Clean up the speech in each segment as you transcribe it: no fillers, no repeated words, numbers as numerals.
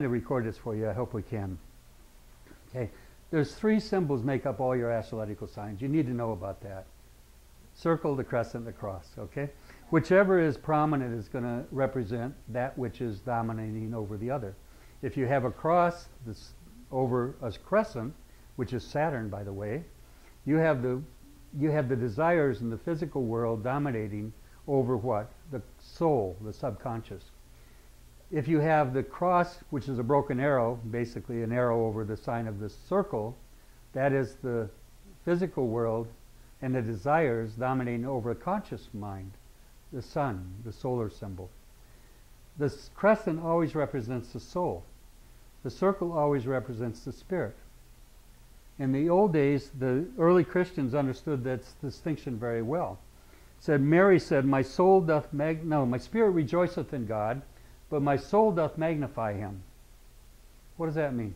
to record this for you. I hope we can. Okay. There's 3 symbols make up all your astrological signs. You need to know about that. Circle, the crescent, the cross. Okay? Whichever is prominent is going to represent that which is dominating over the other. If you have a cross that's over a crescent, which is Saturn, by the way, you have the desires in the physical world dominating over what? The soul, the subconscious. If you have the cross, which is a broken arrow, basically an arrow over the sign of the circle, that is the physical world, and the desires dominating over a conscious mind, the sun, the solar symbol. The crescent always represents the soul. The circle always represents the spirit. In the old days, the early Christians understood that distinction very well. Mary said, my spirit rejoiceth in God, but my soul doth magnify him. What does that mean?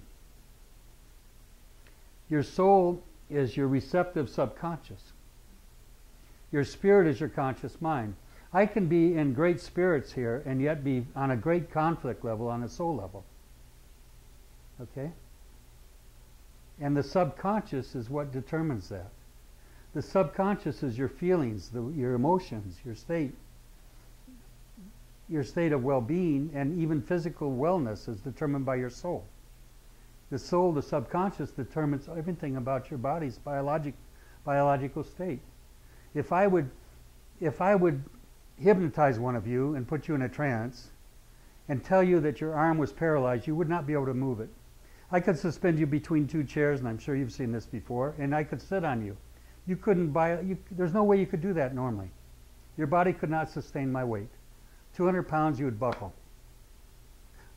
Your soul is your receptive subconscious. Your spirit is your conscious mind. I can be in great spirits here and yet be on a great conflict level on a soul level. Okay? And the subconscious is what determines that. The subconscious is your feelings, your emotions, your state of well-being, and even physical wellness is determined by your soul. The soul, the subconscious, determines everything about your body's biological state. If I would hypnotize one of you and put you in a trance and tell you that your arm was paralyzed, you would not be able to move it. I could suspend you between 2 chairs, and I'm sure you've seen this before, and I could sit on you. You couldn't there's no way you could do that normally. Your body could not sustain my weight. 200 pounds, you would buckle.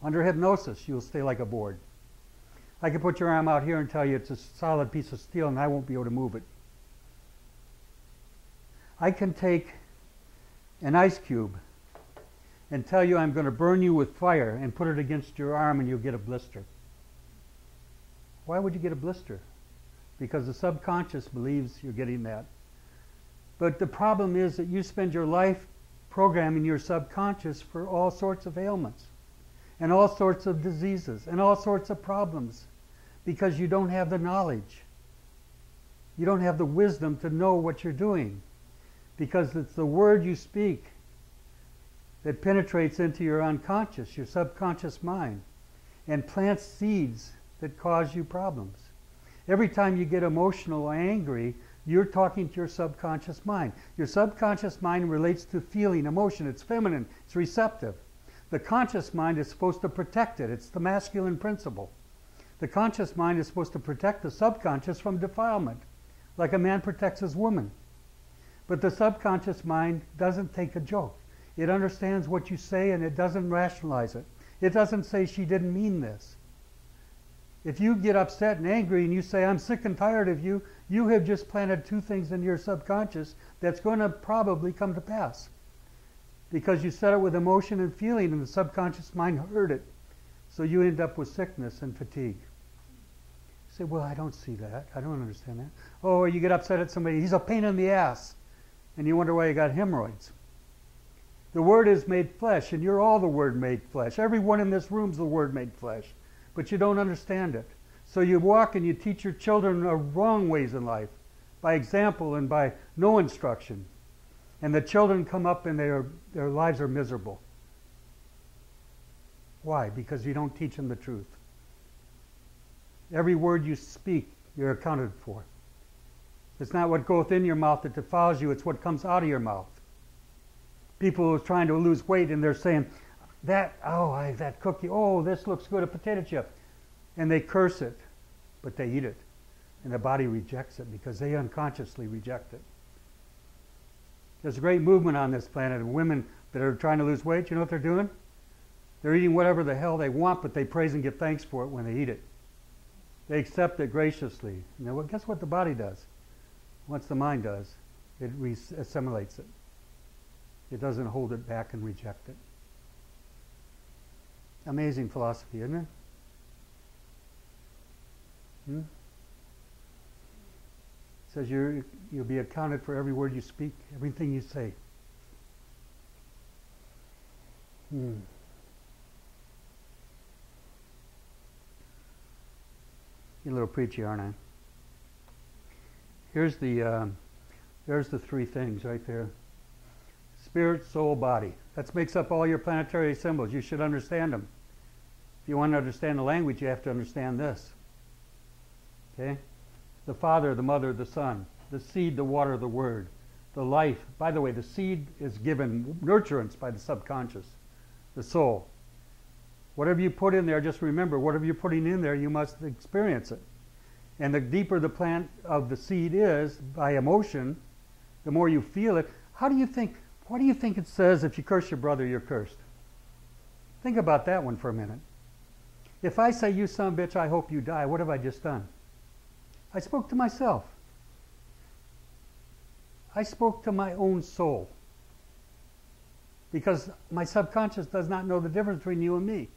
Under hypnosis, you'll stay like a board. I could put your arm out here and tell you it's a solid piece of steel and I won't be able to move it. I can take an ice cube and tell you I'm going to burn you with fire and put it against your arm and you'll get a blister. Why would you get a blister? Because the subconscious believes you're getting that. But the problem is that you spend your life programming your subconscious for all sorts of ailments and all sorts of diseases and all sorts of problems because you don't have the knowledge. You don't have the wisdom to know what you're doing because it's the word you speak that penetrates into your unconscious, your subconscious mind, and plants seeds that cause you problems. Every time you get emotional or angry, you're talking to your subconscious mind. Your subconscious mind relates to feeling, emotion. It's feminine. It's receptive. The conscious mind is supposed to protect it. It's the masculine principle. The conscious mind is supposed to protect the subconscious from defilement, like a man protects his woman. But the subconscious mind doesn't take a joke. It understands what you say and it doesn't rationalize it. It doesn't say she didn't mean this. If you get upset and angry and you say, I'm sick and tired of you, you have just planted 2 things in your subconscious that's going to probably come to pass. Because you said it with emotion and feeling and the subconscious mind heard it. So you end up with sickness and fatigue. You say, well, I don't see that. I don't understand that. Oh, or you get upset at somebody, he's a pain in the ass. And you wonder why you got hemorrhoids. The Word is made flesh, and you're all the Word made flesh. Everyone in this room is the Word made flesh. But you don't understand it. So you walk and you teach your children wrong ways in life, by example and by no instruction. And the children come up and their lives are miserable. Why? Because you don't teach them the truth. Every word you speak, you're accounted for. It's not what goeth in your mouth that defiles you, it's what comes out of your mouth. People who are trying to lose weight and they're saying, that cookie, oh, this looks good, a potato chip. And they curse it, but they eat it. And the body rejects it because they unconsciously reject it. There's a great movement on this planet of women that are trying to lose weight. You know what they're doing? They're eating whatever the hell they want, but they praise and give thanks for it when they eat it. They accept it graciously. Now, well, guess what the body does? Once the mind does, it assimilates it. It doesn't hold it back and reject it. Amazing philosophy, isn't it? It says you'll be accounted for every word you speak, everything you say. You're a little preachy, aren't I? There's the three things right there. Spirit, soul, body. That makes up all your planetary symbols. You should understand them. If you want to understand the language, you have to understand this. Okay? The Father, the Mother, the Son. The seed, the water, the Word. The life. By the way, the seed is given nurturance by the subconscious. The soul. Whatever you put in there, just remember, whatever you're putting in there, you must experience it. And the deeper the plant of the seed is, by emotion, the more you feel it. What do you think it says if you curse your brother, you're cursed? Think about that one for a minute. If I say, you son of a bitch, I hope you die, what have I just done? I spoke to myself. I spoke to my own soul. Because my subconscious does not know the difference between you and me.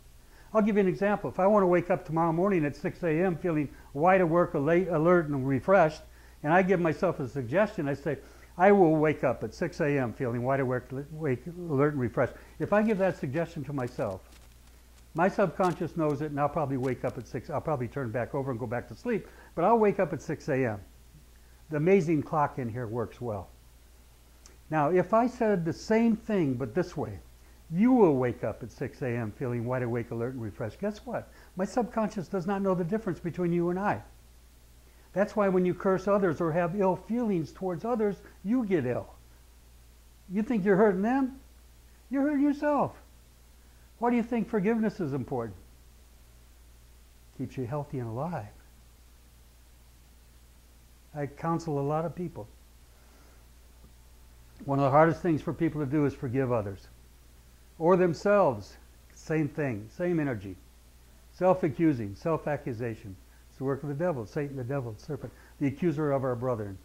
I'll give you an example. If I want to wake up tomorrow morning at 6 a.m. feeling wide awake, alert, and refreshed, and I give myself a suggestion, I say, I will wake up at 6 a.m. feeling wide awake, alert, and refreshed. If I give that suggestion to myself, my subconscious knows it, and I'll probably wake up at 6. I'll probably turn back over and go back to sleep, but I'll wake up at 6 a.m. The amazing clock in here works well. Now, if I said the same thing, but this way, you will wake up at 6 a.m. feeling wide awake, alert, and refreshed. Guess what? My subconscious does not know the difference between you and I. That's why when you curse others or have ill feelings towards others, you get ill. You think you're hurting them? You're hurting yourself. Why do you think forgiveness is important? Keeps you healthy and alive. I counsel a lot of people. One of the hardest things for people to do is forgive others. Or themselves. Same thing, same energy. Self-accusing, self-accusation. It's the work of the devil, Satan, the devil, the serpent, the accuser of our brethren.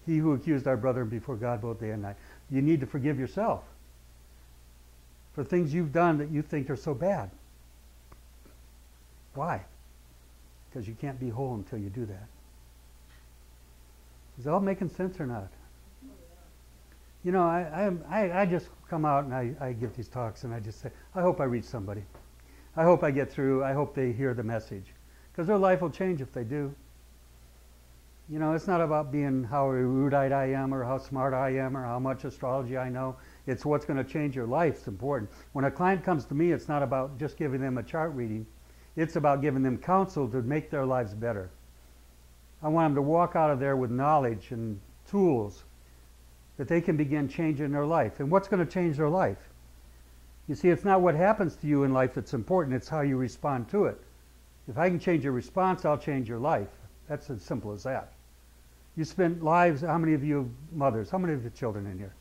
He who accused our brethren before God both day and night. You need to forgive yourself for things you've done that you think are so bad. Why? Because you can't be whole until you do that. Is it all making sense or not? You know, I just come out and I give these talks and I just say, I hope I reach somebody. I hope I get through. I hope they hear the message. Because their life will change if they do. You know, it's not about being how erudite I am or how smart I am or how much astrology I know. It's what's going to change your life. It's important. When a client comes to me, it's not about just giving them a chart reading. It's about giving them counsel to make their lives better. I want them to walk out of there with knowledge and tools that they can begin changing their life. And what's going to change their life? You see, it's not what happens to you in life that's important, it's how you respond to it. If I can change your response, I'll change your life. That's as simple as that. You spent lives, how many of you mothers? How many of you children in here?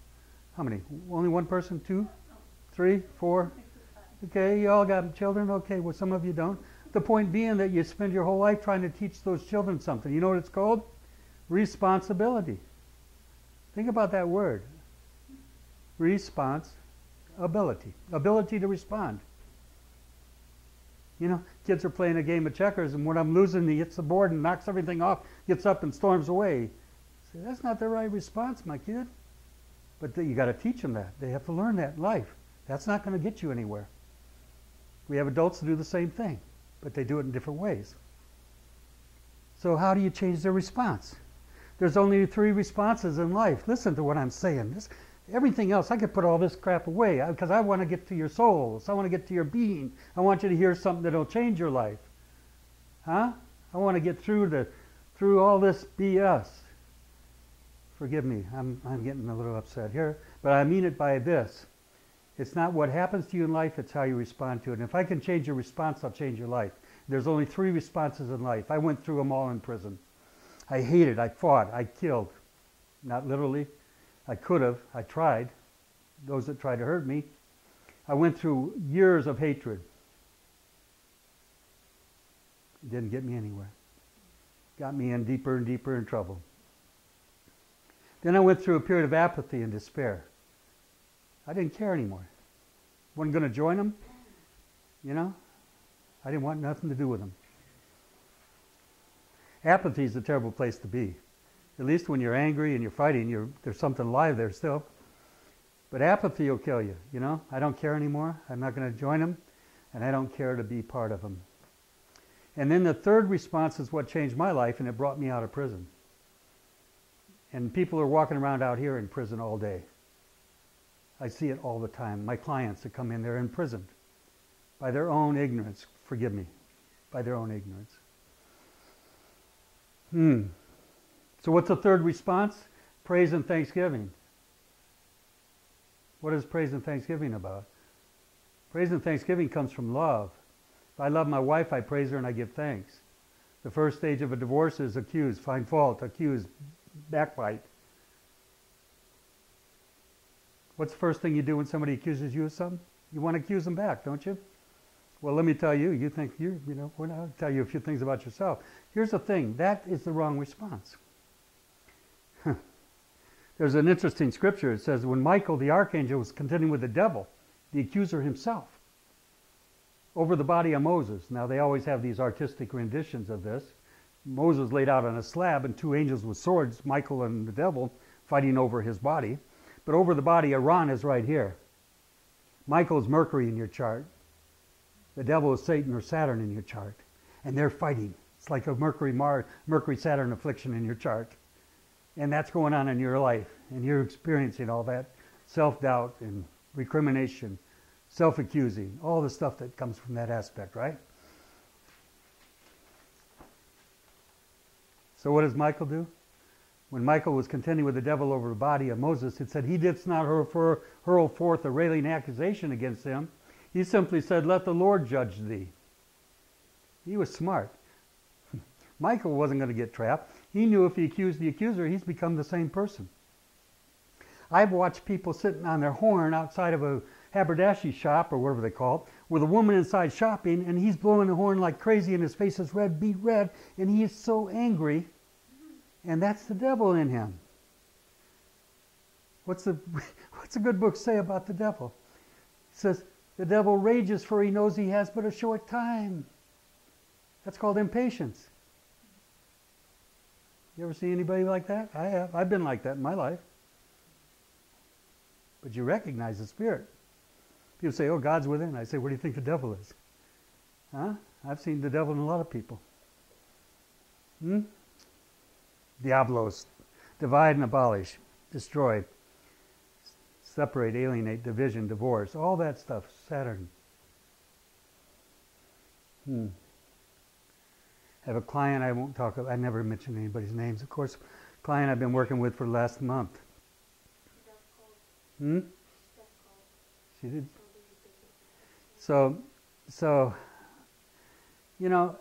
How many? Only one person? 2? 3? 4? Okay, you all got children? Okay, well some of you don't. The point being that you spend your whole life trying to teach those children something. You know what it's called? Responsibility. Think about that word. Responsibility. Ability to respond. You know, kids are playing a game of checkers, and when I'm losing, he hits the board and knocks everything off, gets up and storms away. Say, that's not the right response, my kid. But you got to teach them that. They have to learn that in life. That's not going to get you anywhere. We have adults who do the same thing, but they do it in different ways. So how do you change their response? There's only 3 responses in life. Listen to what I'm saying. Everything else, I could put all this crap away because I want to get to your souls. I want to get to your being. I want you to hear something that will change your life. Huh? I want to get through all this BS. Forgive me, I'm getting a little upset here, but I mean it by this. It's not what happens to you in life, it's how you respond to it. And if I can change your response, I'll change your life. There's only 3 responses in life. I went through them all in prison. I hated, I fought, I killed. Not literally. I could have, I tried. Those that tried to hurt me. I went through years of hatred. It didn't get me anywhere. Got me in deeper and deeper in trouble. Then I went through a period of apathy and despair. I didn't care anymore. Wasn't going to join them. You know? I didn't want nothing to do with them. Apathy is a terrible place to be. At least when you're angry and you're fighting, there's something alive there still. But apathy will kill you, you know? I don't care anymore. I'm not going to join them, and I don't care to be part of them. And then the third response is what changed my life, and it brought me out of prison. And people are walking around out here in prison all day. I see it all the time. My clients that come in, they're in prison by their own ignorance. Forgive me, by their own ignorance. So what's the third response? Praise and thanksgiving. What is praise and thanksgiving about? Praise and thanksgiving comes from love. If I love my wife, I praise her and I give thanks. The first stage of a divorce is accuse, find fault, accuse, backbite. What's the first thing you do when somebody accuses you of something? You want to accuse them back, don't you? Well, let me tell you, you think I'll tell you a few things about yourself. Here's the thing, that is the wrong response. There's an interesting scripture. It says, when Michael the archangel was contending with the devil, the accuser himself, over the body of Moses. Now, they always have these artistic renditions of this. Moses laid out on a slab and two angels with swords, Michael and the devil, fighting over his body. But over the body, Iran is right here. Michael is Mercury in your chart. The devil is Satan or Saturn in your chart. And they're fighting. It's like a Mercury-Saturn affliction in your chart. And that's going on in your life. And you're experiencing all that self-doubt and recrimination, self-accusing, all the stuff that comes from that aspect, right? So what does Michael do? When Michael was contending with the devil over the body of Moses, it said he did not hurl forth a railing accusation against him. He simply said, let the Lord judge thee. He was smart. Michael wasn't going to get trapped. He knew if he accused the accuser, he's become the same person. I've watched people sitting on their horn outside of a haberdashery shop, or whatever they call it, with a woman inside shopping, and he's blowing the horn like crazy, and his face is red, beet red, and he is so angry, and that's the devil in him. What's a good book say about the devil? It says, the devil rages for he knows he has but a short time. That's called impatience. You ever see anybody like that? I have. I've been like that in my life. But you recognize the spirit. People say, oh, God's within. I say, where do you think the devil is? Huh? I've seen the devil in a lot of people. Diablos. Divide and abolish. Destroy. Separate, alienate, division, divorce. All that stuff. Saturn. I have a client I won't talk about. I never mention anybody's names. Of course, client I've been working with for the last month. She did. So, you know,